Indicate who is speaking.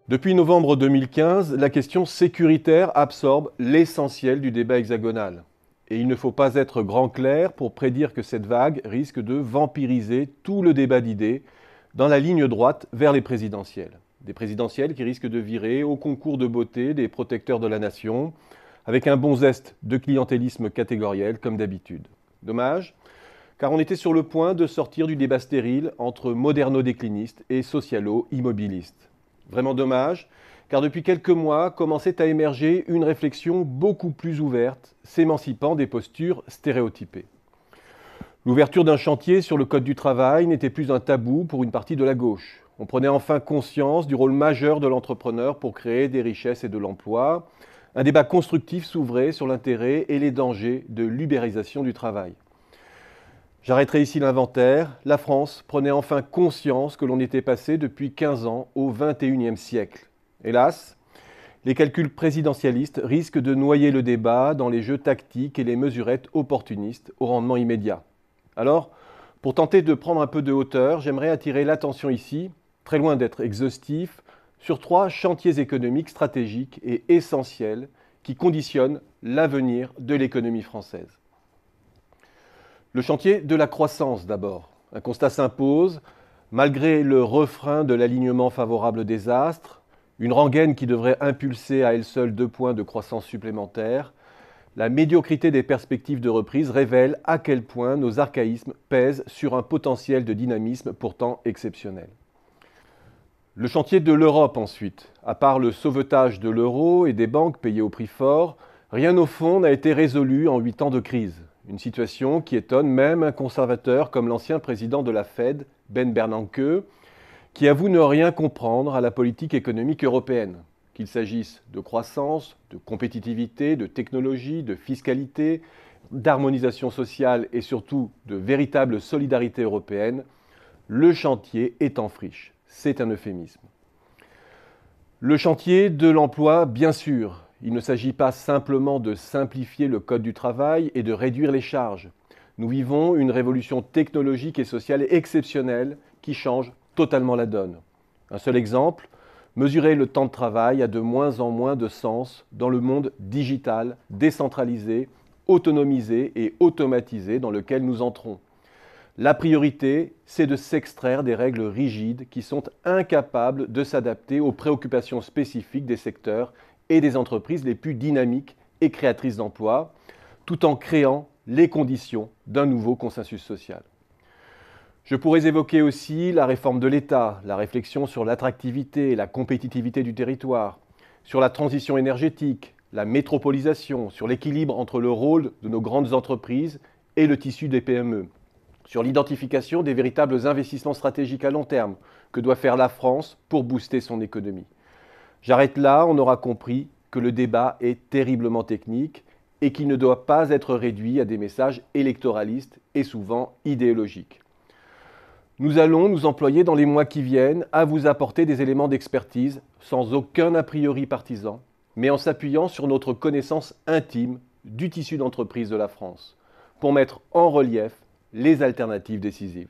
Speaker 1: Depuis novembre 2015, la question sécuritaire absorbe l'essentiel du débat hexagonal. Et il ne faut pas être grand clerc pour prédire que cette vague risque de vampiriser tout le débat d'idées dans la ligne droite vers les présidentielles. Des présidentielles qui risquent de virer au concours de beauté des protecteurs de la nation, avec un bon zeste de clientélisme catégoriel comme d'habitude. Dommage, car on était sur le point de sortir du débat stérile entre moderno-déclinistes et socialo-immobilistes. Vraiment dommage, car depuis quelques mois commençait à émerger une réflexion beaucoup plus ouverte, s'émancipant des postures stéréotypées. L'ouverture d'un chantier sur le code du travail n'était plus un tabou pour une partie de la gauche. On prenait enfin conscience du rôle majeur de l'entrepreneur pour créer des richesses et de l'emploi. Un débat constructif s'ouvrait sur l'intérêt et les dangers de l'ubérisation du travail. J'arrêterai ici l'inventaire. La France prenait enfin conscience que l'on était passé depuis 15 ans au XXIe siècle. Hélas, les calculs présidentialistes risquent de noyer le débat dans les jeux tactiques et les mesurettes opportunistes au rendement immédiat. Alors, pour tenter de prendre un peu de hauteur, j'aimerais attirer l'attention ici, très loin d'être exhaustif, sur 3 chantiers économiques stratégiques et essentiels qui conditionnent l'avenir de l'économie française. Le chantier de la croissance d'abord. Un constat s'impose, malgré le refrain de l'alignement favorable des astres, une rengaine qui devrait impulser à elle seule 2 points de croissance supplémentaires, la médiocrité des perspectives de reprise révèle à quel point nos archaïsmes pèsent sur un potentiel de dynamisme pourtant exceptionnel. Le chantier de l'Europe ensuite. À part le sauvetage de l'euro et des banques payées au prix fort, rien au fond n'a été résolu en 8 ans de crise. Une situation qui étonne même un conservateur comme l'ancien président de la Fed, Ben Bernanke, qui avoue ne rien comprendre à la politique économique européenne. Qu'il s'agisse de croissance, de compétitivité, de technologie, de fiscalité, d'harmonisation sociale et surtout de véritable solidarité européenne, le chantier est en friche. C'est un euphémisme. Le chantier de l'emploi, bien sûr. Il ne s'agit pas simplement de simplifier le code du travail et de réduire les charges. Nous vivons une révolution technologique et sociale exceptionnelle qui change totalement la donne. Un seul exemple, mesurer le temps de travail a de moins en moins de sens dans le monde digital, décentralisé, autonomisé et automatisé dans lequel nous entrons. La priorité, c'est de s'extraire des règles rigides qui sont incapables de s'adapter aux préoccupations spécifiques des secteurs et des entreprises les plus dynamiques et créatrices d'emplois, tout en créant les conditions d'un nouveau consensus social. Je pourrais évoquer aussi la réforme de l'État, la réflexion sur l'attractivité et la compétitivité du territoire, sur la transition énergétique, la métropolisation, sur l'équilibre entre le rôle de nos grandes entreprises et le tissu des PME, sur l'identification des véritables investissements stratégiques à long terme que doit faire la France pour booster son économie. J'arrête là, on aura compris que le débat est terriblement technique et qu'il ne doit pas être réduit à des messages électoralistes et souvent idéologiques. Nous allons nous employer dans les mois qui viennent à vous apporter des éléments d'expertise sans aucun a priori partisan, mais en s'appuyant sur notre connaissance intime du tissu d'entreprise de la France, pour mettre en relief les alternatives décisives.